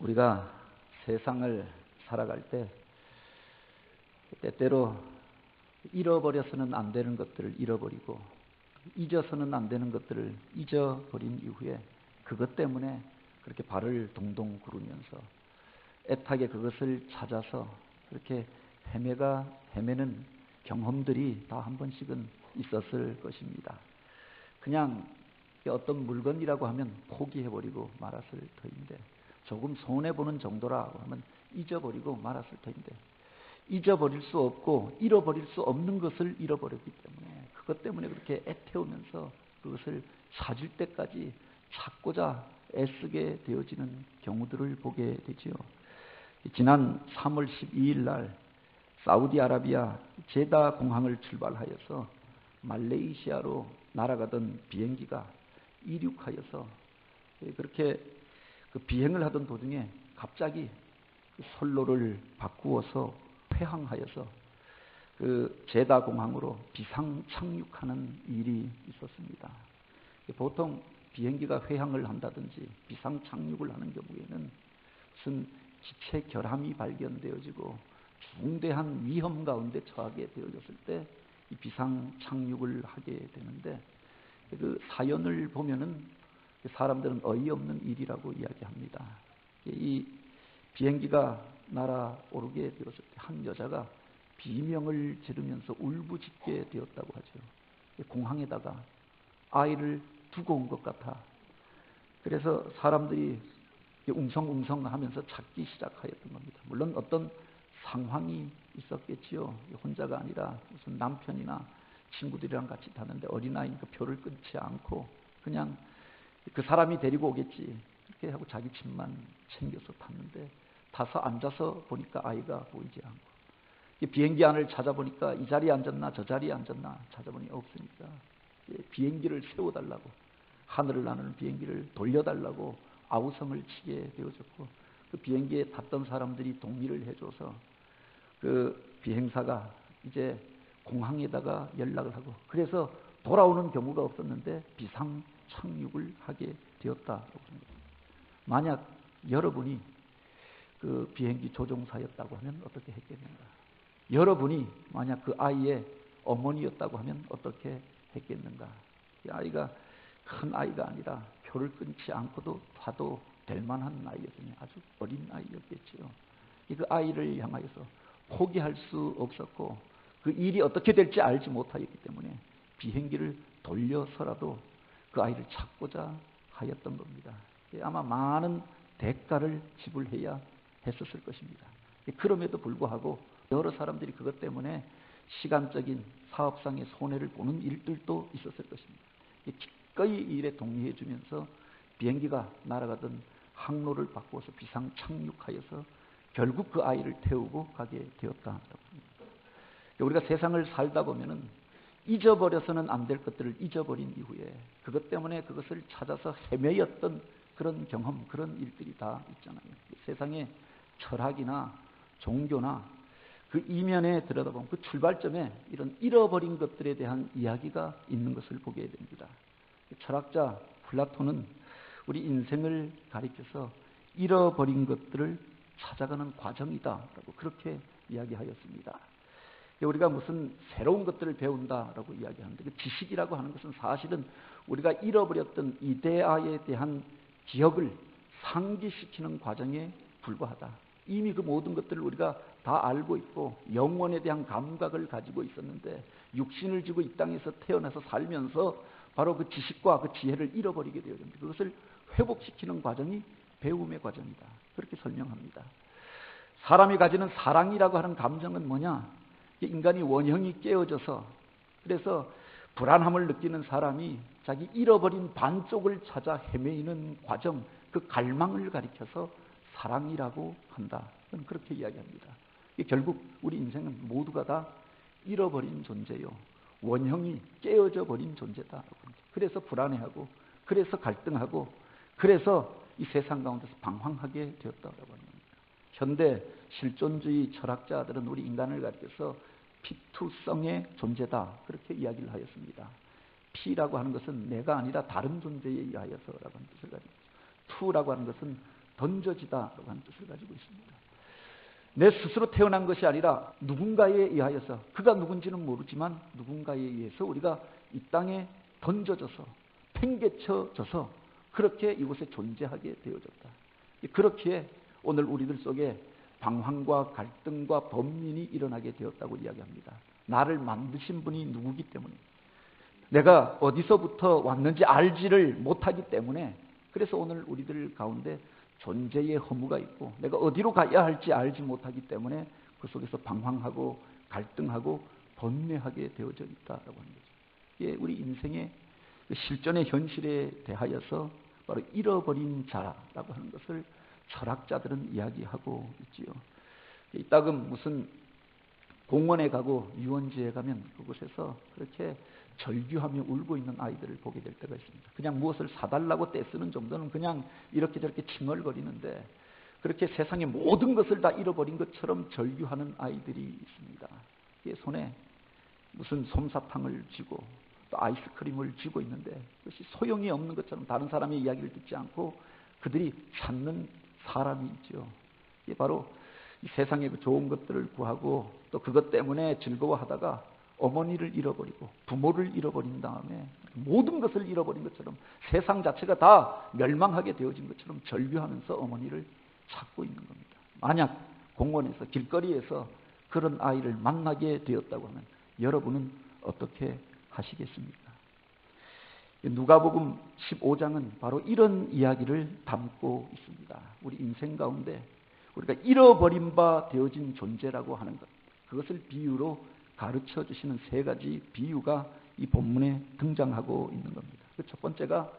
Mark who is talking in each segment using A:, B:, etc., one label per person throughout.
A: 우리가 세상을 살아갈 때 때때로 잃어버려서는 안 되는 것들을 잃어버리고 잊어서는 안 되는 것들을 잊어버린 이후에 그것 때문에 그렇게 발을 동동 구르면서 애타게 그것을 찾아서 그렇게 헤매는 경험들이 다 한 번씩은 있었을 것입니다. 그냥 어떤 물건이라고 하면 포기해버리고 말았을 터인데, 조금 손해보는 정도라고 하면 잊어버리고 말았을 터인데, 잊어버릴 수 없고 잃어버릴 수 없는 것을 잃어버렸기 때문에 그것 때문에 그렇게 애태우면서 그것을 찾을 때까지 찾고자 애쓰게 되어지는 경우들을 보게 되지요. 지난 3월 12일 날 사우디아라비아 제다 공항을 출발하여서 말레이시아로 날아가던 비행기가 이륙하여서 그렇게 그 비행을 하던 도중에 갑자기 그 선로를 바꾸어서 회항하여서 그 제다 공항으로 비상 착륙하는 일이 있었습니다. 보통 비행기가 회항을 한다든지 비상 착륙을 하는 경우에는 무슨 기체 결함이 발견되어지고 중대한 위험 가운데 처하게 되어졌을 때 이 비상 착륙을 하게 되는데, 그 사연을 보면은 사람들은 어이없는 일이라고 이야기합니다. 이 비행기가 날아오르게 되었을 때 한 여자가 비명을 지르면서 울부짖게 되었다고 하죠. 공항에다가 아이를 두고 온 것 같아. 그래서 사람들이 웅성웅성하면서 찾기 시작하였던 겁니다. 물론 어떤 상황이 있었겠지요. 혼자가 아니라 무슨 남편이나 친구들이랑 같이 타는데 어린아이니까 표를 끊지 않고 그냥 그 사람이 데리고 오겠지 이렇게 하고 자기 짐만 챙겨서 탔는데, 타서 앉아서 보니까 아이가 보이지 않고, 비행기 안을 찾아보니까 이 자리에 앉았나 저 자리에 앉았나 찾아보니 없으니까 비행기를 세워달라고, 하늘을 나르는 비행기를 돌려달라고 아우성을 치게 되어졌고, 그 비행기에 탔던 사람들이 동의를 해줘서 그 비행사가 이제 공항에다가 연락을 하고, 그래서 돌아오는 경우가 없었는데 비상 착륙을 하게 되었다고 합니다. 만약 여러분이 그 비행기 조종사였다고 하면 어떻게 했겠는가? 여러분이 만약 그 아이의 어머니였다고 하면 어떻게 했겠는가? 이 아이가 큰 아이가 아니라 표를 끊지 않고도 타도 될 만한 아이였으니 아주 어린 아이였겠지요. 그 아이를 향하여서 포기할 수 없었고 그 일이 어떻게 될지 알지 못하였기 때문에 비행기를 돌려서라도 그 아이를 찾고자 하였던 겁니다. 아마 많은 대가를 지불해야 했었을 것입니다. 그럼에도 불구하고 여러 사람들이 그것 때문에 시간적인 사업상의 손해를 보는 일들도 있었을 것입니다. 기꺼이 이 일에 동의해 주면서 비행기가 날아가던 항로를 바꾸어서 비상 착륙하여서 결국 그 아이를 태우고 가게 되었다고 합니다. 우리가 세상을 살다 보면은 잊어버려서는 안 될 것들을 잊어버린 이후에 그것 때문에 그것을 찾아서 헤매였던 그런 경험, 그런 일들이 다 있잖아요. 세상의 철학이나 종교나 그 이면에 들여다보면 그 출발점에 이런 잃어버린 것들에 대한 이야기가 있는 것을 보게 됩니다. 철학자 플라톤은 우리 인생을 가리켜서 잃어버린 것들을 찾아가는 과정이다라고 그렇게 이야기하였습니다. 우리가 무슨 새로운 것들을 배운다라고 이야기하는데, 그 지식이라고 하는 것은 사실은 우리가 잃어버렸던 이데아에 대한 기억을 상기시키는 과정에 불과하다. 이미 그 모든 것들을 우리가 다 알고 있고 영원에 대한 감각을 가지고 있었는데 육신을 지고 이 땅에서 태어나서 살면서 바로 그 지식과 그 지혜를 잃어버리게 되었는데, 그것을 회복시키는 과정이 배움의 과정이다. 그렇게 설명합니다. 사람이 가지는 사랑이라고 하는 감정은 뭐냐? 인간이 원형이 깨어져서 그래서 불안함을 느끼는 사람이 자기 잃어버린 반쪽을 찾아 헤매이는 과정, 그 갈망을 가리켜서 사랑이라고 한다. 저는 그렇게 이야기합니다. 결국 우리 인생은 모두가 다 잃어버린 존재요, 원형이 깨어져 버린 존재다. 그래서 불안해하고, 그래서 갈등하고, 그래서 이 세상 가운데서 방황하게 되었다고 합니다. 현대 실존주의 철학자들은 우리 인간을 가리켜서 피투성의 존재다, 그렇게 이야기를 하였습니다. 피라고 하는 것은 내가 아니라 다른 존재에 의하여서라고 하는 뜻을 가지고, 투라고 하는 것은 던져지다라고 하는 뜻을 가지고 있습니다. 내 스스로 태어난 것이 아니라 누군가에 의하여서, 그가 누군지는 모르지만 누군가에 의해서 우리가 이 땅에 던져져서 팽개쳐져서 그렇게 이곳에 존재하게 되어졌다. 그렇기에 오늘 우리들 속에 방황과 갈등과 번민이 일어나게 되었다고 이야기합니다. 나를 만드신 분이 누구기 때문에, 내가 어디서부터 왔는지 알지를 못하기 때문에, 그래서 오늘 우리들 가운데 존재의 허무가 있고 내가 어디로 가야 할지 알지 못하기 때문에 그 속에서 방황하고 갈등하고 번뇌하게 되어져 있다라고 하는 거죠. 이게 우리 인생의 실존의 현실에 대하여서 바로 잃어버린 자라고 하는 것을 철학자들은 이야기하고 있지요. 이따금 무슨 공원에 가고 유원지에 가면 그곳에서 그렇게 절규하며 울고 있는 아이들을 보게 될 때가 있습니다. 그냥 무엇을 사달라고 떼쓰는 정도는 그냥 이렇게 저렇게 칭얼거리는데, 그렇게 세상의 모든 것을 다 잃어버린 것처럼 절규하는 아이들이 있습니다. 손에 무슨 솜사탕을 쥐고 또 아이스크림을 쥐고 있는데 그것이 소용이 없는 것처럼 다른 사람의 이야기를 듣지 않고 그들이 찾는 사람이 있죠. 이게 바로 이 세상의 그 좋은 것들을 구하고 또 그것 때문에 즐거워하다가 어머니를 잃어버리고 부모를 잃어버린 다음에 모든 것을 잃어버린 것처럼 세상 자체가 다 멸망하게 되어진 것처럼 절규하면서 어머니를 찾고 있는 겁니다. 만약 공원에서 길거리에서 그런 아이를 만나게 되었다고 하면 여러분은 어떻게 하시겠습니까? 누가복음 15장은 바로 이런 이야기를 담고 있습니다. 우리 인생 가운데 우리가 잃어버린 바 되어진 존재라고 하는 것, 그것을 비유로 가르쳐 주시는 세 가지 비유가 이 본문에 등장하고 있는 겁니다. 그 첫 번째가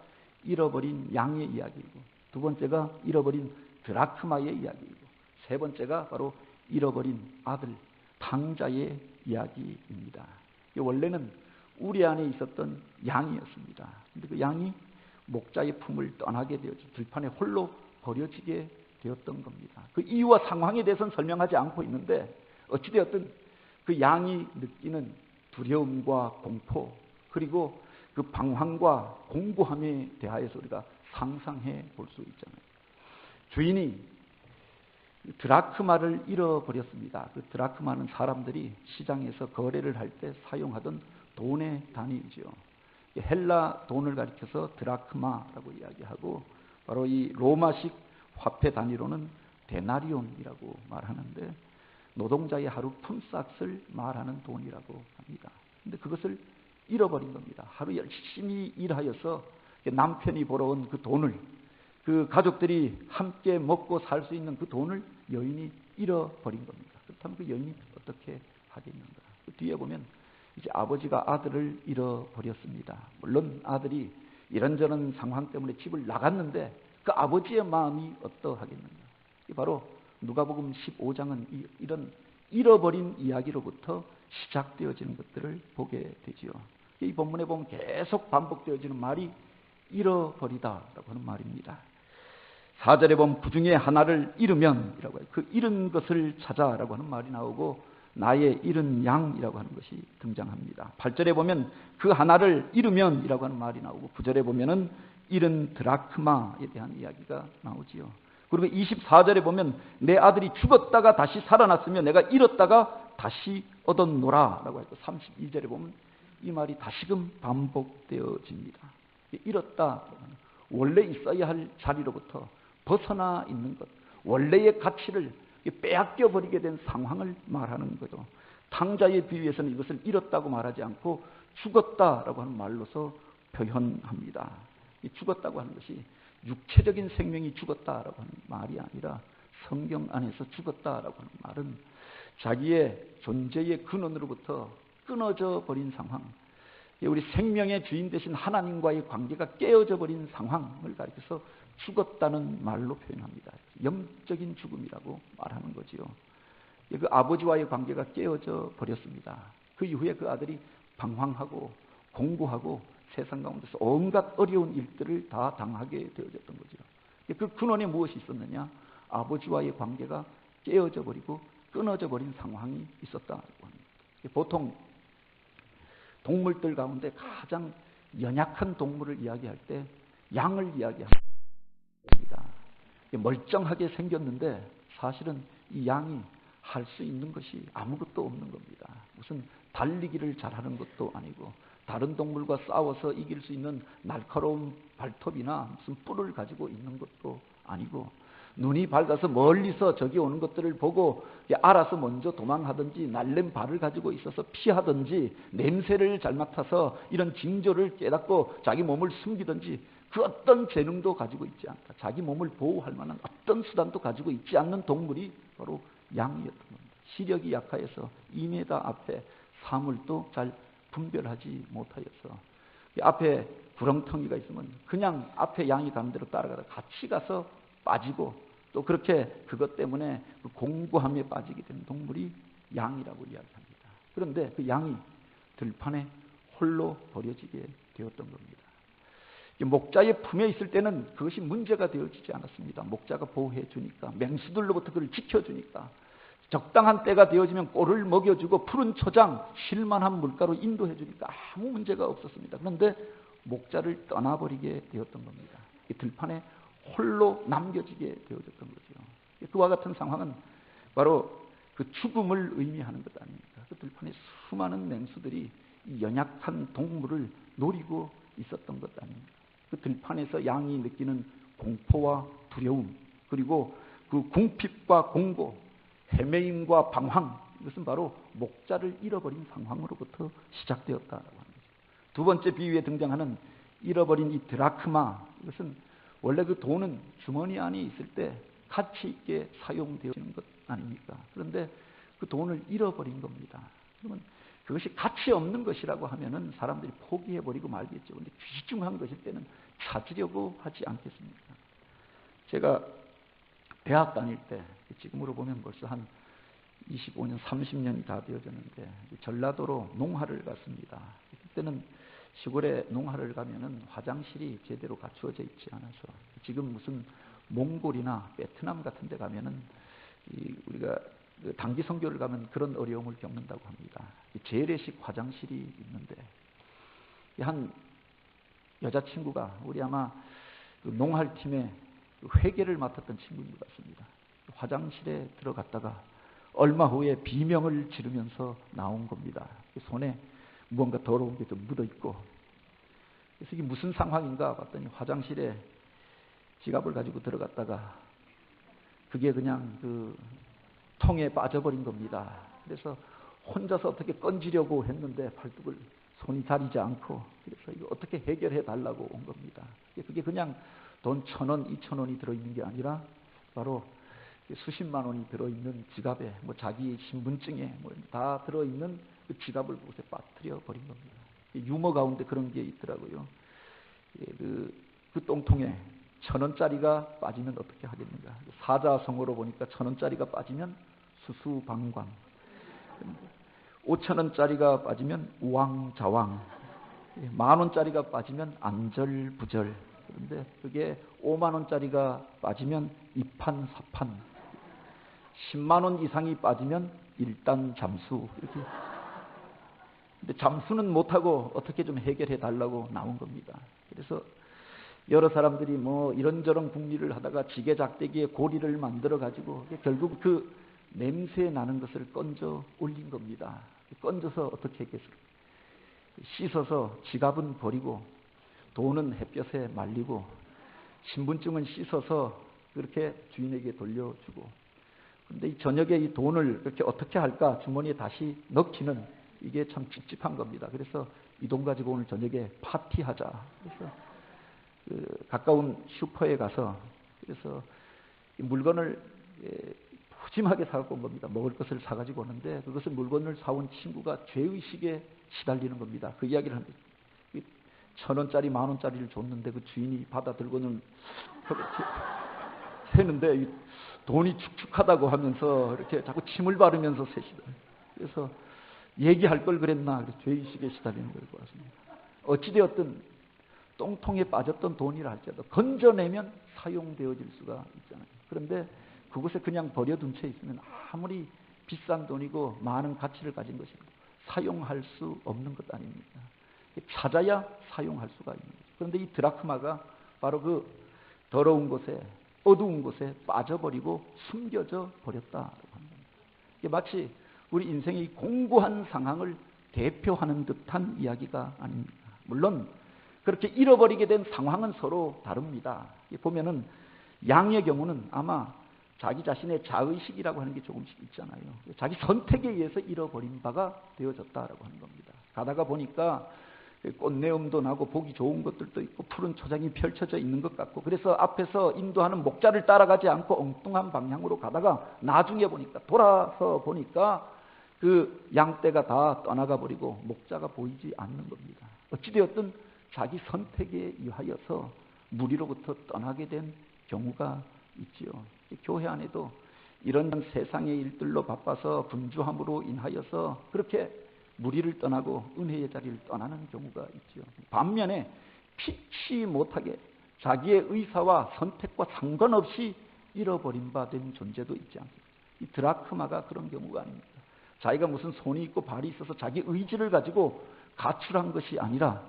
A: 잃어버린 양의 이야기이고, 두 번째가 잃어버린 드라크마의 이야기이고, 세 번째가 바로 잃어버린 아들 탕자의 이야기입니다. 원래는 우리 안에 있었던 양이었습니다. 그런데 그 양이 목자의 품을 떠나게 되어서 들판에 홀로 버려지게 되었던 겁니다. 그 이유와 상황에 대해서는 설명하지 않고 있는데 어찌되었든 그 양이 느끼는 두려움과 공포, 그리고 그 방황과 공고함에 대하여서 우리가 상상해 볼 수 있잖아요. 주인이 드라크마를 잃어버렸습니다. 그 드라크마는 사람들이 시장에서 거래를 할 때 사용하던 돈의 단위이죠. 헬라 돈을 가리켜서 드라크마라고 이야기하고, 바로 이 로마식 화폐 단위로는 데나리온이라고 말하는데, 노동자의 하루 품삯을 말하는 돈이라고 합니다. 그런데 그것을 잃어버린 겁니다. 하루 열심히 일하여서 남편이 벌어온 그 돈을, 그 가족들이 함께 먹고 살 수 있는 그 돈을 여인이 잃어버린 겁니다. 그렇다면 그 여인이 어떻게 하겠는가? 그 뒤에 보면 이제 아버지가 아들을 잃어버렸습니다. 물론 아들이 이런저런 상황 때문에 집을 나갔는데 그 아버지의 마음이 어떠하겠는가? 바로 누가복음 15장은 이런 잃어버린 이야기로부터 시작되어지는 것들을 보게 되지요. 이 본문에 보면 계속 반복되어지는 말이 잃어버리다라고 하는 말입니다. 4절에 보면 그 중에 하나를 잃으면이라고 해요. 그 잃은 것을 찾아라고 하는 말이 나오고, 나의 잃은 양이라고 하는 것이 등장합니다. 8절에 보면 그 하나를 잃으면이라고 하는 말이 나오고, 9절에 보면은 잃은 드라크마에 대한 이야기가 나오지요. 그리고 24절에 보면 내 아들이 죽었다가 다시 살아났으며 내가 잃었다가 다시 얻었노라 라고 했고, 32절에 보면 이 말이 다시금 반복되어집니다. 잃었다, 원래 있어야 할 자리로부터 벗어나 있는 것, 원래의 가치를 빼앗겨 버리게 된 상황을 말하는 거죠. 탕자의 비유에서는 이것을 잃었다고 말하지 않고 죽었다라고 하는 말로서 표현합니다. 이 죽었다고 하는 것이 육체적인 생명이 죽었다라고 하는 말이 아니라, 성경 안에서 죽었다라고 하는 말은 자기의 존재의 근원으로부터 끊어져 버린 상황, 우리 생명의 주인 되신 하나님과의 관계가 깨어져 버린 상황을 가리켜서 죽었다는 말로 표현합니다. 영적인 죽음이라고 말하는 거지요. 그 아버지와의 관계가 깨어져 버렸습니다. 그 이후에 그 아들이 방황하고 공고하고 세상 가운데서 온갖 어려운 일들을 다 당하게 되어졌던 거죠. 그 근원에 무엇이 있었느냐? 아버지와의 관계가 깨어져 버리고 끊어져 버린 상황이 있었다고 합니다. 보통 동물들 가운데 가장 연약한 동물을 이야기할 때 양을 이야기합니다. 멀쩡하게 생겼는데 사실은 이 양이 할 수 있는 것이 아무것도 없는 겁니다. 무슨 달리기를 잘하는 것도 아니고 다른 동물과 싸워서 이길 수 있는 날카로운 발톱이나 무슨 뿔을 가지고 있는 것도 아니고 눈이 밝아서 멀리서 저기 오는 것들을 보고 알아서 먼저 도망하든지 날랜 발을 가지고 있어서 피하든지 냄새를 잘 맡아서 이런 징조를 깨닫고 자기 몸을 숨기든지 그 어떤 재능도 가지고 있지 않다. 자기 몸을 보호할 만한 어떤 수단도 가지고 있지 않는 동물이 바로 양이었던 겁니다. 시력이 약하여서 2m 앞에 사물도 잘 분별하지 못하여서 앞에 구렁텅이가 있으면 그냥 앞에 양이 가는 대로 따라가다 같이 가서 빠지고 또 그렇게 그것 때문에 그 공고함에 빠지게 된 동물이 양이라고 이야기합니다. 그런데 그 양이 들판에 홀로 버려지게 되었던 겁니다. 목자의 품에 있을 때는 그것이 문제가 되어지지 않았습니다. 목자가 보호해 주니까, 맹수들로부터 그를 지켜주니까, 적당한 때가 되어지면 꼴을 먹여주고 푸른 초장, 쉴만한 물가로 인도해 주니까 아무 문제가 없었습니다. 그런데 목자를 떠나버리게 되었던 겁니다. 들판에 홀로 남겨지게 되어졌던 거죠. 그와 같은 상황은 바로 그 죽음을 의미하는 것 아닙니까? 그 들판에 수많은 맹수들이 이 연약한 동물을 노리고 있었던 것 아닙니까? 그 들판에서 양이 느끼는 공포와 두려움, 그리고 그 궁핍과 공고, 헤매임과 방황, 이것은 바로 목자를 잃어버린 상황으로부터 시작되었다라고 합니다. 두 번째 비유에 등장하는 잃어버린 이 드라크마, 이것은 원래 그 돈은 주머니 안에 있을 때 가치 있게 사용되어지는 것 아닙니까? 그런데 그 돈을 잃어버린 겁니다. 그러면 그것이 가치 없는 것이라고 하면은 사람들이 포기해버리고 말겠죠. 그런데 귀중한 것일 때는 찾으려고 하지 않겠습니까? 제가 대학 다닐 때, 지금으로 보면 벌써 한 25년, 30년이 다 되어졌는데 전라도로 농하를 갔습니다. 그때는 시골에 농하를 가면은 화장실이 제대로 갖추어져 있지 않아서 지금 무슨 몽골이나 베트남 같은 데 가면은 우리가 단기 선교를 가면 그런 어려움을 겪는다고 합니다. 재래식 화장실이 있는데 한 여자친구가 우리 아마 농할 팀에 회계를 맡았던 친구인 것 같습니다. 화장실에 들어갔다가 얼마 후에 비명을 지르면서 나온 겁니다. 손에 무언가 더러운 게 좀 묻어 있고, 그래서 이게 무슨 상황인가 봤더니 화장실에 지갑을 가지고 들어갔다가 그게 그냥 그 통에 빠져버린 겁니다. 그래서 혼자서 어떻게 건지려고 했는데 팔뚝을 손이 다리지 않고, 그래서 이거 어떻게 해결해 달라고 온 겁니다. 그게 그냥 돈 1,000원, 2,000원이 들어있는 게 아니라 바로 수십만 원이 들어있는 지갑에 자기 신분증에 다 들어있는 그 지갑을 그곳에 빠뜨려 버린 겁니다. 유머 가운데 그런 게 있더라고요. 그 똥통에 1,000원짜리가 빠지면 어떻게 하겠는가? 사자성어로 보니까 1,000원짜리가 빠지면 수수방광, 5,000원짜리가 빠지면 우왕좌왕, 10,000원짜리가 빠지면 안절부절. 그런데 그게 50,000원짜리가 빠지면 이판사판, 10만 원 이상이 빠지면 일단잠수. 이렇게. 근데 잠수는 못하고 어떻게 좀 해결해 달라고 나온 겁니다. 그래서 여러 사람들이 이런저런 궁리를 하다가 지게작대기에 고리를 만들어 가지고 결국 그 냄새 나는 것을 건져 올린 겁니다. 건져서 어떻게 했겠습니까? 씻어서 지갑은 버리고 돈은 햇볕에 말리고 신분증은 씻어서 그렇게 주인에게 돌려주고, 그런데 이 저녁에 이 돈을 그렇게 어떻게 할까 주머니에 다시 넣기는 이게 참 찝찝한 겁니다. 그래서 이 돈 가지고 오늘 저녁에 파티하자. 그래서 가까운 슈퍼에 가서 그래서 물건을 푸짐하게 사갖고 온 겁니다. 먹을 것을 사가지고 오는데 그것을 물건을 사온 친구가 죄의식에 시달리는 겁니다. 그 이야기를 합니다. 1,000원짜리, 10,000원짜리를 줬는데 그 주인이 받아 들고는 세는데 돈이 축축하다고 하면서 이렇게 자꾸 침을 바르면서 세시더라고요. 그래서 얘기할 걸 그랬나, 죄의식에 시달리는 걸 보았습니다. 어찌되었든 똥통에 빠졌던 돈이라 할지라도 건져내면 사용되어질 수가 있잖아요. 그런데 그곳에 그냥 버려둔 채 있으면 아무리 비싼 돈이고 많은 가치를 가진 것이고 사용할 수 없는 것 아닙니까? 찾아야 사용할 수가 있는 거죠. 그런데 이 드라크마가 바로 그 더러운 곳에 어두운 곳에 빠져버리고 숨겨져 버렸다라고 하는 겁니다. 이게 마치 우리 인생의 공고한 상황을 대표하는 듯한 이야기가 아닙니다. 물론 그렇게 잃어버리게 된 상황은 서로 다릅니다. 보면은 양의 경우는 아마 자기 자신의 자의식이라고 하는 게 조금씩 있잖아요. 자기 선택에 의해서 잃어버린 바가 되어졌다라고 하는 겁니다. 가다가 보니까 꽃내음도 나고 보기 좋은 것들도 있고 푸른 초장이 펼쳐져 있는 것 같고, 그래서 앞에서 인도하는 목자를 따라가지 않고 엉뚱한 방향으로 가다가 나중에 보니까, 돌아서 보니까 그 양떼가 다 떠나가 버리고 목자가 보이지 않는 겁니다. 어찌되었든 자기 선택에 의하여서 무리로부터 떠나게 된 경우가 있지요. 교회 안에도 이런 세상의 일들로 바빠서 분주함으로 인하여서 그렇게 무리를 떠나고 은혜의 자리를 떠나는 경우가 있죠. 반면에 피치 못하게 자기의 의사와 선택과 상관없이 잃어버린 바 된 존재도 있지 않습니까? 이 드라크마가 그런 경우가 아닙니다. 자기가 무슨 손이 있고 발이 있어서 자기 의지를 가지고 가출한 것이 아니라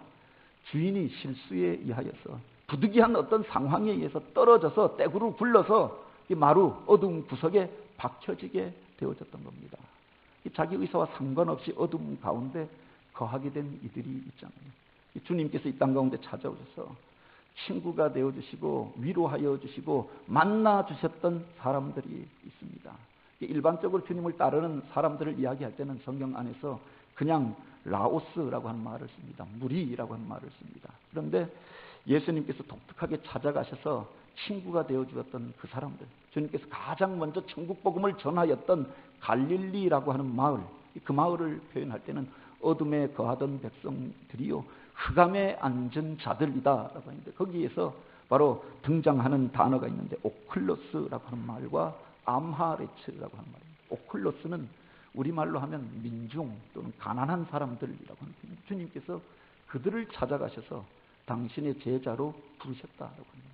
A: 주인이 실수에 의하여서 부득이한 어떤 상황에 의해서 떨어져서 떼구를 굴러서 이 마루 어두운 구석에 박혀지게 되어졌던 겁니다. 자기 의사와 상관없이 어둠 가운데 거하게 된 이들이 있잖아요. 주님께서 이 땅 가운데 찾아오셔서 친구가 되어주시고 위로하여 주시고 만나주셨던 사람들이 있습니다. 일반적으로 주님을 따르는 사람들을 이야기할 때는 성경 안에서 그냥 라오스라고 하는 말을 씁니다. 무리라고 하는 말을 씁니다. 그런데 예수님께서 독특하게 찾아가셔서 친구가 되어주었던 그 사람들, 주님께서 가장 먼저 천국 복음을 전하였던 갈릴리라고 하는 마을, 그 마을을 표현할 때는 어둠에 거하던 백성들이요 흑암에 앉은 자들이다라고 하는데, 거기에서 바로 등장하는 단어가 있는데 오클로스라고 하는 말과 암하레츠라고 하는 말입니다. 오클로스는 우리말로 하면 민중 또는 가난한 사람들이라고 하는 겁니다. 주님께서 그들을 찾아가셔서 당신의 제자로 부르셨다라고 합니다.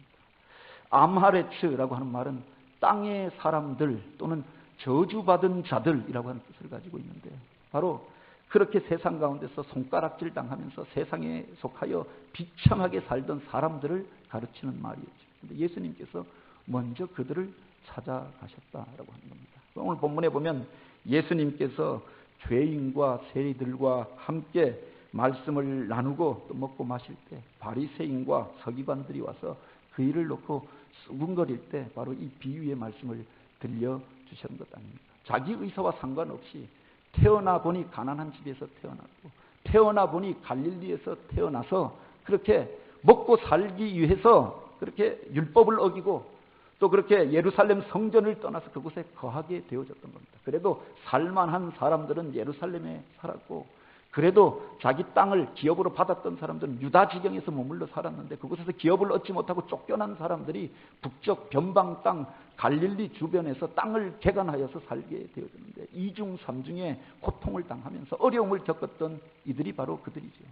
A: 암하레츠라고 하는 말은 땅의 사람들 또는 저주받은 자들이라고 하는 뜻을 가지고 있는데, 바로 그렇게 세상 가운데서 손가락질 당하면서 세상에 속하여 비참하게 살던 사람들을 가르치는 말이었죠. 그런데 예수님께서 먼저 그들을 찾아가셨다라고 하는 겁니다. 오늘 본문에 보면 예수님께서 죄인과 세리들과 함께 말씀을 나누고 또 먹고 마실 때 바리새인과 서기관들이 와서 그 일을 놓고 수군거릴 때 바로 이 비유의 말씀을 들려주시는 것 아닙니까? 자기 의사와 상관없이 태어나 보니 가난한 집에서 태어났고 태어나 보니 갈릴리에서 태어나서 그렇게 먹고 살기 위해서 그렇게 율법을 어기고 또 그렇게 예루살렘 성전을 떠나서 그곳에 거하게 되어졌던 겁니다. 그래도 살만한 사람들은 예루살렘에 살았고, 그래도 자기 땅을 기업으로 받았던 사람들은 유다 지경에서 머물러 살았는데, 그곳에서 기업을 얻지 못하고 쫓겨난 사람들이 북쪽 변방 땅 갈릴리 주변에서 땅을 개간하여서 살게 되어졌는데, 이중 삼중의 고통을 당하면서 어려움을 겪었던 이들이 바로 그들이죠.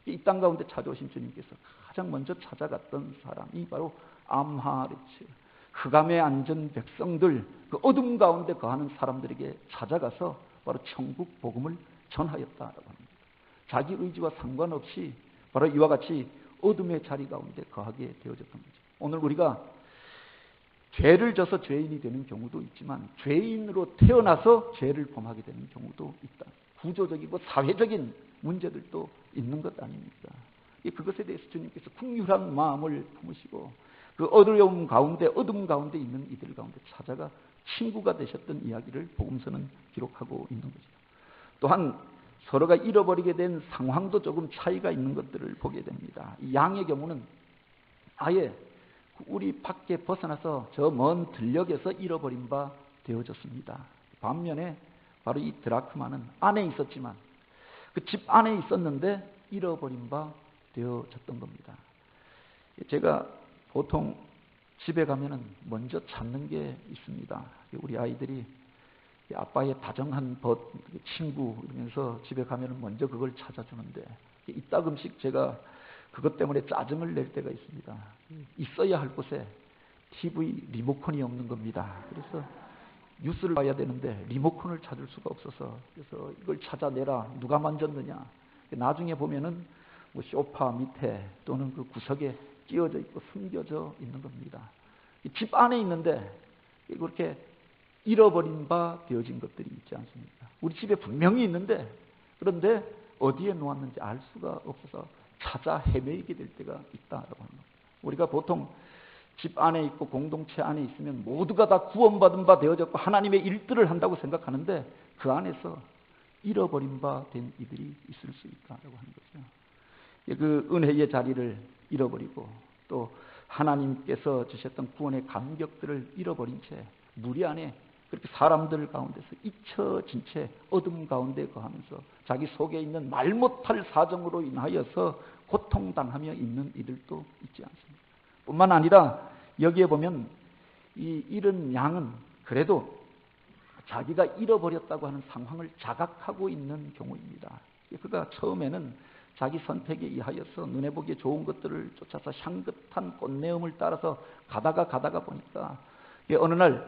A: 이 땅 가운데 찾아오신 주님께서 가장 먼저 찾아갔던 사람이 바로 암하레츠, 흑암에 앉은 백성들, 그 어둠 가운데 거하는 사람들에게 찾아가서 바로 천국 복음을 전하였다라고 합니다. 자기 의지와 상관없이 바로 이와 같이 어둠의 자리 가운데 거하게 되어졌던 거죠. 오늘 우리가 죄를 져서 죄인이 되는 경우도 있지만 죄인으로 태어나서 죄를 범하게 되는 경우도 있다. 구조적이고 사회적인 문제들도 있는 것 아닙니까? 그것에 대해서 주님께서 긍휼한 마음을 품으시고 그 어두움 가운데 있는 이들 가운데 찾아가 친구가 되셨던 이야기를 복음서는 기록하고 있는 거죠. 또한 서로가 잃어버리게 된 상황도 조금 차이가 있는 것들을 보게 됩니다. 이 양의 경우는 아예 우리 밖에 벗어나서 저 먼 들녘에서 잃어버린 바 되어졌습니다. 반면에 바로 이 드라크마는 안에 있었지만 그 집 안에 있었는데 잃어버린 바 되어졌던 겁니다. 제가 보통 집에 가면은 먼저 찾는 게 있습니다. 우리 아이들이 아빠의 다정한 벗, 친구 이러면서 집에 가면은 먼저 그걸 찾아주는데, 이따금씩 제가 그것 때문에 짜증을 낼 때가 있습니다. 있어야 할 곳에 TV 리모컨이 없는 겁니다. 그래서 뉴스를 봐야 되는데 리모컨을 찾을 수가 없어서, 그래서 이걸 찾아내라, 누가 만졌느냐. 나중에 보면은 뭐 소파 밑에 또는 그 구석에 끼워져 있고 숨겨져 있는 겁니다. 집 안에 있는데 그렇게 잃어버린 바 되어진 것들이 있지 않습니까? 우리 집에 분명히 있는데 그런데 어디에 놓았는지 알 수가 없어서 찾아 헤매이게 될 때가 있다라고 합니다. 우리가 보통 집 안에 있고 공동체 안에 있으면 모두가 다 구원받은 바 되어졌고 하나님의 일들을 한다고 생각하는데 그 안에서 잃어버린 바 된 이들이 있을 수 있다라고 하는 거죠. 그 은혜의 자리를 잃어버리고 또 하나님께서 주셨던 구원의 감격들을 잃어버린 채 무리 안에 그렇게 사람들 가운데서 잊혀진 채 어둠 가운데 거하면서 자기 속에 있는 말 못할 사정으로 인하여서 고통당하며 있는 이들도 있지 않습니까? 뿐만 아니라 여기에 보면 이 잃은 양은 그래도 자기가 잃어버렸다고 하는 상황을 자각하고 있는 경우입니다. 그가 처음에는 자기 선택에 의하여서 눈에 보기에 좋은 것들을 쫓아서 향긋한 꽃내음을 따라서 가다가 보니까 어느 날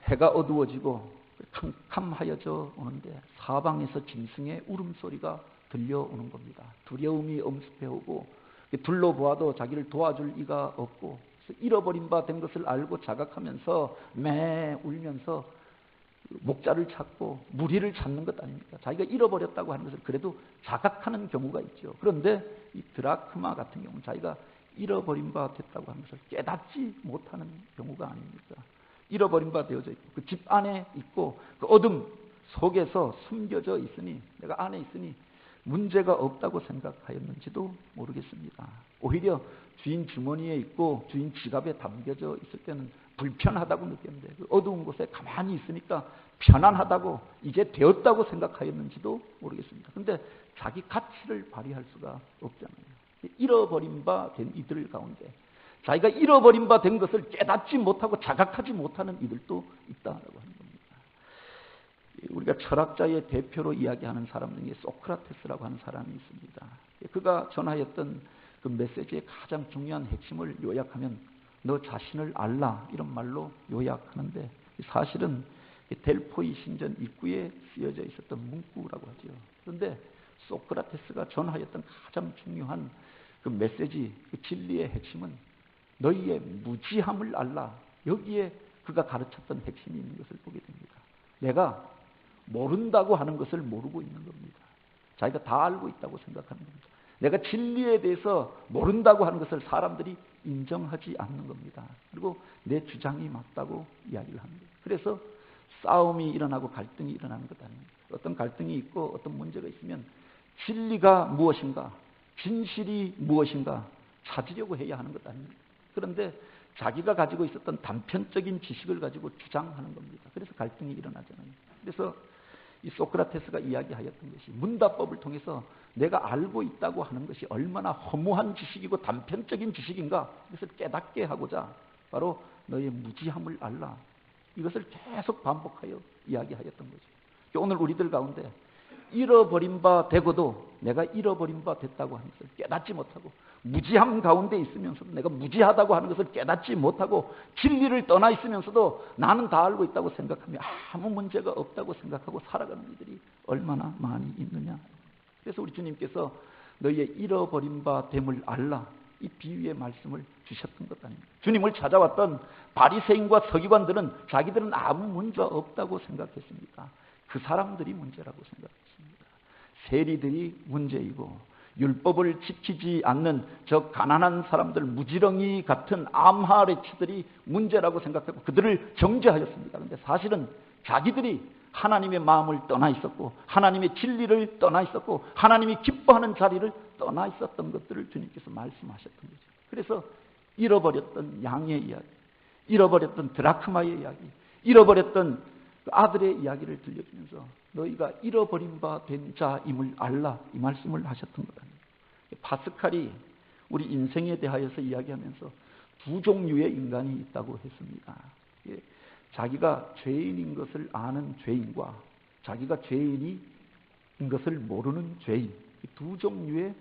A: 해가 어두워지고 캄캄하여져 오는데 사방에서 짐승의 울음소리가 들려오는 겁니다. 두려움이 엄습해오고 둘러보아도 자기를 도와줄 이가 없고 잃어버린 바 된 것을 알고 자각하면서 매 울면서 목자를 찾고 무리를 찾는 것 아닙니까? 자기가 잃어버렸다고 하는 것을 그래도 자각하는 경우가 있죠. 그런데 이 드라크마 같은 경우는 자기가 잃어버린 바 됐다고 하는 것을 깨닫지 못하는 경우가 아닙니까? 잃어버린 바 되어져 있고 그 집 안에 있고 그 어둠 속에서 숨겨져 있으니 내가 안에 있으니 문제가 없다고 생각하였는지도 모르겠습니다. 오히려 주인 주머니에 있고 주인 지갑에 담겨져 있을 때는 불편하다고 느꼈는데 그 어두운 곳에 가만히 있으니까 편안하다고 이제 되었다고 생각하였는지도 모르겠습니다. 그런데 자기 가치를 발휘할 수가 없잖아요. 잃어버린 바 된 이들 가운데 자기가 잃어버린 바 된 것을 깨닫지 못하고 자각하지 못하는 이들도 있다라고 하는 겁니다. 우리가 철학자의 대표로 이야기하는 사람 중에 소크라테스라고 하는 사람이 있습니다. 그가 전하였던 그 메시지의 가장 중요한 핵심을 요약하면 너 자신을 알라 이런 말로 요약하는데 사실은 델포이 신전 입구에 쓰여져 있었던 문구라고 하죠. 그런데 소크라테스가 전하였던 가장 중요한 그 메시지, 그 진리의 핵심은 너희의 무지함을 알라. 여기에 그가 가르쳤던 핵심이 있는 것을 보게 됩니다. 내가 모른다고 하는 것을 모르고 있는 겁니다. 자기가 다 알고 있다고 생각하는 겁니다. 내가 진리에 대해서 모른다고 하는 것을 사람들이 인정하지 않는 겁니다. 그리고 내 주장이 맞다고 이야기를 합니다. 그래서 싸움이 일어나고 갈등이 일어나는 것 아닙니까? 어떤 갈등이 있고 어떤 문제가 있으면 진리가 무엇인가, 진실이 무엇인가 찾으려고 해야 하는 것 아닙니까? 그런데 자기가 가지고 있었던 단편적인 지식을 가지고 주장하는 겁니다. 그래서 갈등이 일어나잖아요. 그래서 이 소크라테스가 이야기하였던 것이 문답법을 통해서 내가 알고 있다고 하는 것이 얼마나 허무한 지식이고 단편적인 지식인가 이것을 깨닫게 하고자 바로 너의 무지함을 알라. 이것을 계속 반복하여 이야기하였던 거죠. 오늘 우리들 가운데 잃어버린 바 되고도 내가 잃어버린 바 됐다고 하는 것을 깨닫지 못하고 무지함 가운데 있으면서도 내가 무지하다고 하는 것을 깨닫지 못하고 진리를 떠나 있으면서도 나는 다 알고 있다고 생각하며 아무 문제가 없다고 생각하고 살아가는 이들이 얼마나 많이 있느냐. 그래서 우리 주님께서 너희의 잃어버린 바 됨을 알라 이 비유의 말씀을 주셨던 것 아닙니까? 주님을 찾아왔던 바리새인과 서기관들은 자기들은 아무 문제가 없다고 생각했습니다. 그 사람들이 문제라고 생각했습니다. 세리들이 문제이고 율법을 지키지 않는 저 가난한 사람들 무지렁이 같은 암하레치들이 문제라고 생각하고 그들을 정죄하였습니다. 그런데 사실은 자기들이 하나님의 마음을 떠나 있었고 하나님의 진리를 떠나 있었고 하나님이 기뻐하는 자리를 떠나 있었던 것들을 주님께서 말씀하셨던 거죠. 그래서 잃어버렸던 양의 이야기, 잃어버렸던 드라크마의 이야기, 잃어버렸던 아들의 이야기를 들려주면서 너희가 잃어버린 바 된 자임을 알라 이 말씀을 하셨던 것 아닙니까? 파스칼이 우리 인생에 대하여서 이야기하면서 두 종류의 인간이 있다고 했습니다. 자기가 죄인인 것을 아는 죄인과 자기가 죄인인 것을 모르는 죄인 두 종류의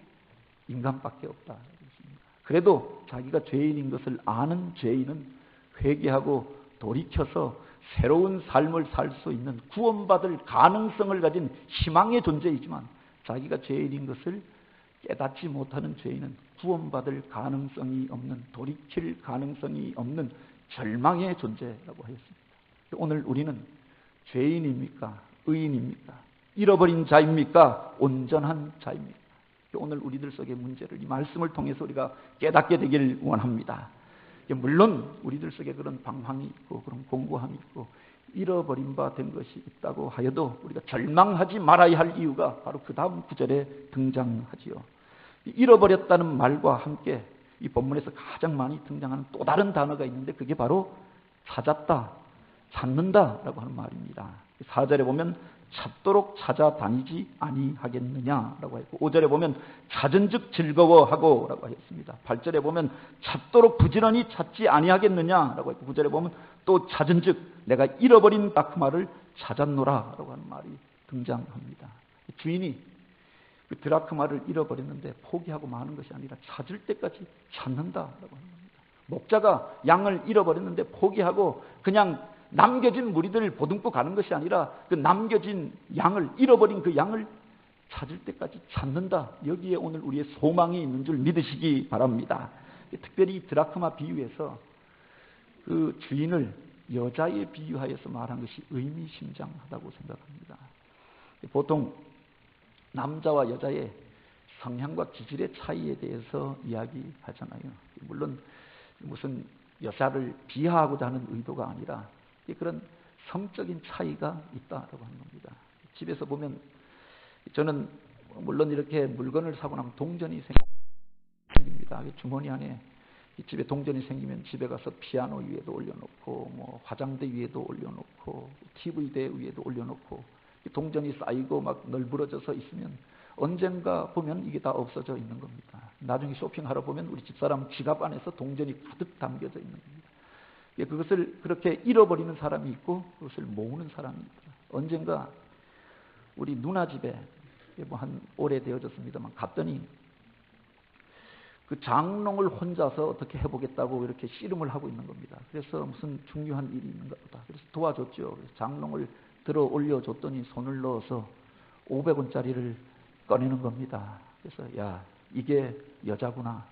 A: 인간밖에 없다. 그래도 자기가 죄인인 것을 아는 죄인은 회개하고 돌이켜서 새로운 삶을 살 수 있는 구원받을 가능성을 가진 희망의 존재이지만 자기가 죄인인 것을 깨닫지 못하는 죄인은 구원받을 가능성이 없는, 돌이킬 가능성이 없는 절망의 존재라고 하였습니다. 오늘 우리는 죄인입니까? 의인입니까? 잃어버린 자입니까? 온전한 자입니까? 오늘 우리들 속의 문제를 이 말씀을 통해서 우리가 깨닫게 되길 원합니다. 물론 우리들 속에 그런 방황이 있고 그런 공고함이 있고 잃어버린 바 된 것이 있다고 하여도 우리가 절망하지 말아야 할 이유가 바로 그 다음 구절에 등장하지요. 잃어버렸다는 말과 함께 이 본문에서 가장 많이 등장하는 또 다른 단어가 있는데 그게 바로 찾았다, 찾는다라고 하는 말입니다. 4절에 보면 찾도록 찾아다니지 아니하겠느냐라고 했고 5절에 보면 찾은즉 즐거워하고 라고 하였습니다. 8절에 보면 찾도록 부지런히 찾지 아니하겠느냐라고 했고 9절에 보면 또 찾은즉 내가 잃어버린 드라크마를 찾았노라 라고 하는 말이 등장합니다. 주인이 그 드라크마를 잃어버렸는데 포기하고 마는 것이 아니라 찾을 때까지 찾는다라고 하는 겁니다. 목자가 양을 잃어버렸는데 포기하고 그냥 남겨진 무리들을 보듬고 가는 것이 아니라 그 남겨진 양을, 잃어버린 그 양을 찾을 때까지 찾는다. 여기에 오늘 우리의 소망이 있는 줄 믿으시기 바랍니다. 특별히 드라크마 비유에서 그 주인을 여자에 비유하여서 말한 것이 의미심장하다고 생각합니다. 보통 남자와 여자의 성향과 기질의 차이에 대해서 이야기하잖아요. 물론 무슨 여자를 비하하고자 하는 의도가 아니라 그런 성적인 차이가 있다라고 하는 겁니다. 집에서 보면 저는 물론 이렇게 물건을 사고 나면 동전이 생깁니다. 주머니 안에 집에 동전이 생기면 집에 가서 피아노 위에도 올려놓고 뭐 화장대 위에도 올려놓고 TV대 위에도 올려놓고 동전이 쌓이고 막 널브러져서 있으면 언젠가 보면 이게 다 없어져 있는 겁니다. 나중에 쇼핑하러 보면 우리 집사람 지갑 안에서 동전이 가득 담겨져 있는 겁니다. 그것을 그렇게 잃어버리는 사람이 있고 그것을 모으는 사람이 있다. 언젠가 우리 누나 집에 뭐 한 오래되어졌습니다만 갔더니 그 장롱을 혼자서 어떻게 해보겠다고 이렇게 씨름을 하고 있는 겁니다. 그래서 무슨 중요한 일이 있는가 보다. 그래서 도와줬죠. 그래서 장롱을 들어 올려줬더니 손을 넣어서 500원짜리를 꺼내는 겁니다. 그래서 야, 이게 여자구나.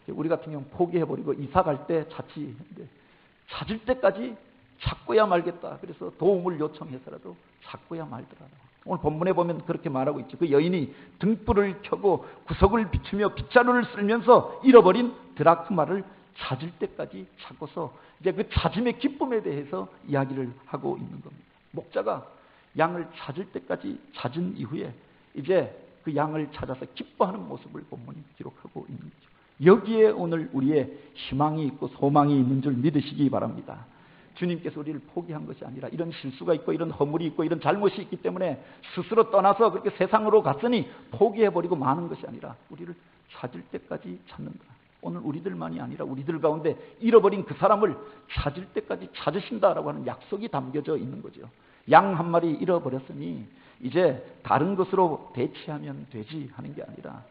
A: 우리 같은 경우는 포기해버리고 이사 갈 때 찾지. 찾을 때까지 찾고야 말겠다. 그래서 도움을 요청해서라도 찾고야 말더라고요. 오늘 본문에 보면 그렇게 말하고 있죠. 그 여인이 등불을 켜고 구석을 비추며 빗자루를 쓸면서 잃어버린 드라크마를 찾을 때까지 찾고서 이제 그 찾음의 기쁨에 대해서 이야기를 하고 있는 겁니다. 목자가 양을 찾을 때까지 찾은 이후에 이제 그 양을 찾아서 기뻐하는 모습을 본문이 기록하고 있는 거죠. 여기에 오늘 우리의 희망이 있고 소망이 있는 줄 믿으시기 바랍니다. 주님께서 우리를 포기한 것이 아니라 이런 실수가 있고 이런 허물이 있고 이런 잘못이 있기 때문에 스스로 떠나서 그렇게 세상으로 갔으니 포기해버리고 마는 것이 아니라 우리를 찾을 때까지 찾는다. 오늘 우리들만이 아니라 우리들 가운데 잃어버린 그 사람을 찾을 때까지 찾으신다라고 하는 약속이 담겨져 있는 거죠. 양 한 마리 잃어버렸으니 이제 다른 것으로 대체하면 되지 하는 게 아니라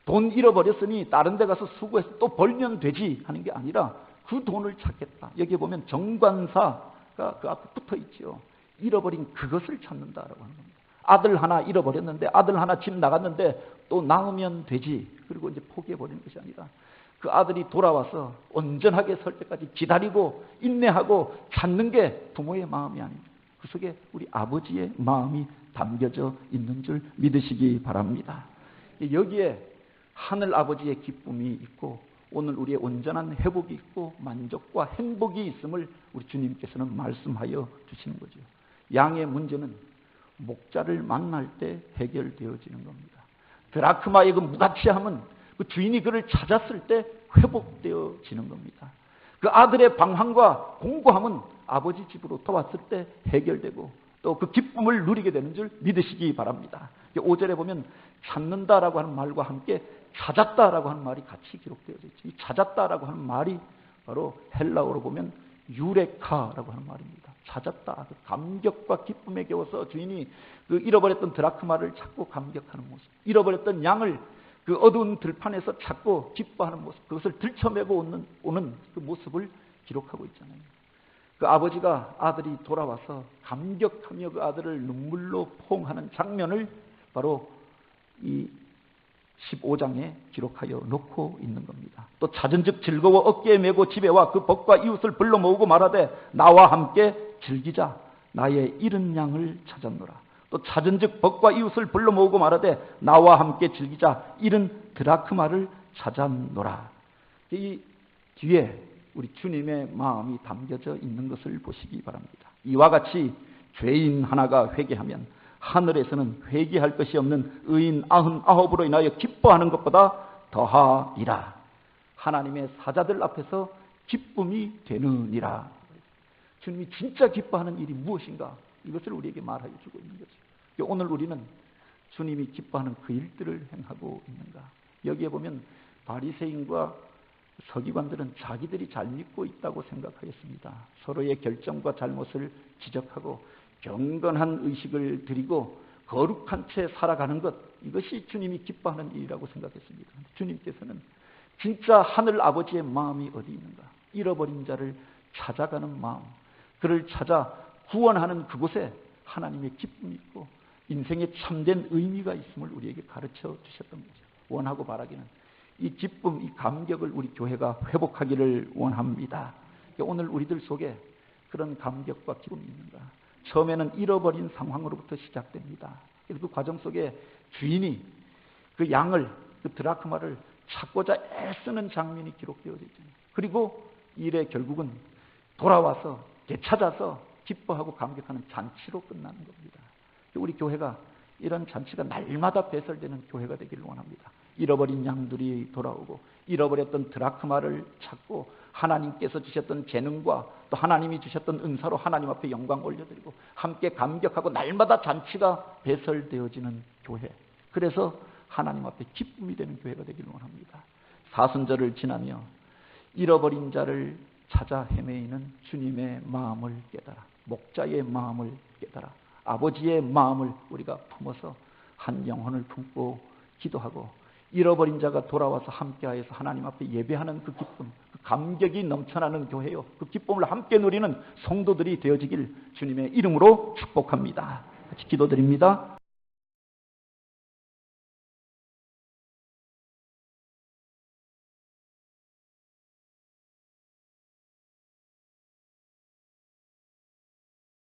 A: 돈 잃어버렸으니 다른 데 가서 수고해서 또 벌면 되지 하는 게 아니라 그 돈을 찾겠다. 여기에 보면 정관사가 그 앞에 붙어 있죠. 잃어버린 그것을 찾는다라고 하는 겁니다. 아들 하나 잃어버렸는데 아들 하나 집 나갔는데 또 낳으면 되지. 그리고 이제 포기해버리는 것이 아니라 그 아들이 돌아와서 온전하게 설 때까지 기다리고 인내하고 찾는 게 부모의 마음이 아닙니다. 그 속에 우리 아버지의 마음이 담겨져 있는 줄 믿으시기 바랍니다. 여기에 하늘 아버지의 기쁨이 있고 오늘 우리의 온전한 회복이 있고 만족과 행복이 있음을 우리 주님께서는 말씀하여 주시는 거죠. 양의 문제는 목자를 만날 때 해결되어지는 겁니다. 드라크마의 그 무가치함은 그 주인이 그를 찾았을 때 회복되어지는 겁니다. 그 아들의 방황과 공고함은 아버지 집으로 돌아왔을 때 해결되고 또 그 기쁨을 누리게 되는 줄 믿으시기 바랍니다. 5절에 보면 찾는다라고 하는 말과 함께 찾았다라고 하는 말이 같이 기록되어져 있죠. 이 찾았다라고 하는 말이 바로 헬라어로 보면 유레카라고 하는 말입니다. 찾았다. 그 감격과 기쁨에 겨워서 주인이 그 잃어버렸던 드라크마를 찾고 감격하는 모습, 잃어버렸던 양을 그 어두운 들판에서 찾고 기뻐하는 모습, 그것을 들쳐매고 오는 그 모습을 기록하고 있잖아요. 그 아버지가 아들이 돌아와서 감격하며 그 아들을 눈물로 포옹하는 장면을 바로 이 15장에 기록하여 놓고 있는 겁니다. 또 찾은즉 즐거워 어깨에 메고 집에 와 그 벗과 이웃을 불러 모으고 말하되 나와 함께 즐기자. 나의 잃은 양을 찾았노라. 또 찾은즉 벗과 이웃을 불러 모으고 말하되 나와 함께 즐기자. 잃은 드라크마를 찾았노라. 이 뒤에 우리 주님의 마음이 담겨져 있는 것을 보시기 바랍니다. 이와 같이 죄인 하나가 회개하면 하늘에서는 회개할 것이 없는 의인 99으로 인하여 기뻐하는 것보다 더하리라. 하나님의 사자들 앞에서 기쁨이 되느니라. 주님이 진짜 기뻐하는 일이 무엇인가? 이것을 우리에게 말하여 주고 있는 거죠. 오늘 우리는 주님이 기뻐하는 그 일들을 행하고 있는가? 여기에 보면 바리새인과 서기관들은 자기들이 잘 믿고 있다고 생각하였습니다. 서로의 결정과 잘못을 지적하고 경건한 의식을 드리고 거룩한 채 살아가는 것, 이것이 주님이 기뻐하는 일이라고 생각했습니다. 주님께서는 진짜 하늘 아버지의 마음이 어디 있는가? 잃어버린 자를 찾아가는 마음, 그를 찾아 구원하는 그곳에 하나님의 기쁨이 있고 인생의 참된 의미가 있음을 우리에게 가르쳐 주셨던 거죠. 원하고 바라기는 이 기쁨, 이 감격을 우리 교회가 회복하기를 원합니다. 오늘 우리들 속에 그런 감격과 기쁨이 있는가? 처음에는 잃어버린 상황으로부터 시작됩니다. 그래서 그 과정 속에 주인이 그 양을, 그 드라크마를 찾고자 애쓰는 장면이 기록되어져 있잖아요. 그리고 일의 결국은 돌아와서 되찾아서 기뻐하고 감격하는 잔치로 끝나는 겁니다. 우리 교회가 이런 잔치가 날마다 배설되는 교회가 되기를 원합니다. 잃어버린 양들이 돌아오고 잃어버렸던 드라크마를 찾고 하나님께서 주셨던 재능과 또 하나님이 주셨던 은사로 하나님 앞에 영광 올려드리고 함께 감격하고 날마다 잔치가 배설되어지는 교회. 그래서 하나님 앞에 기쁨이 되는 교회가 되기를 원합니다. 사순절을 지나며 잃어버린 자를 찾아 헤매이는 주님의 마음을 깨달아, 목자의 마음을 깨달아, 아버지의 마음을 우리가 품어서 한 영혼을 품고 기도하고 잃어버린 자가 돌아와서 함께하여서 하나님 앞에 예배하는 그 기쁨, 그 감격이 넘쳐나는 교회요, 그 기쁨을 함께 누리는 성도들이 되어지길 주님의 이름으로 축복합니다. 같이 기도드립니다.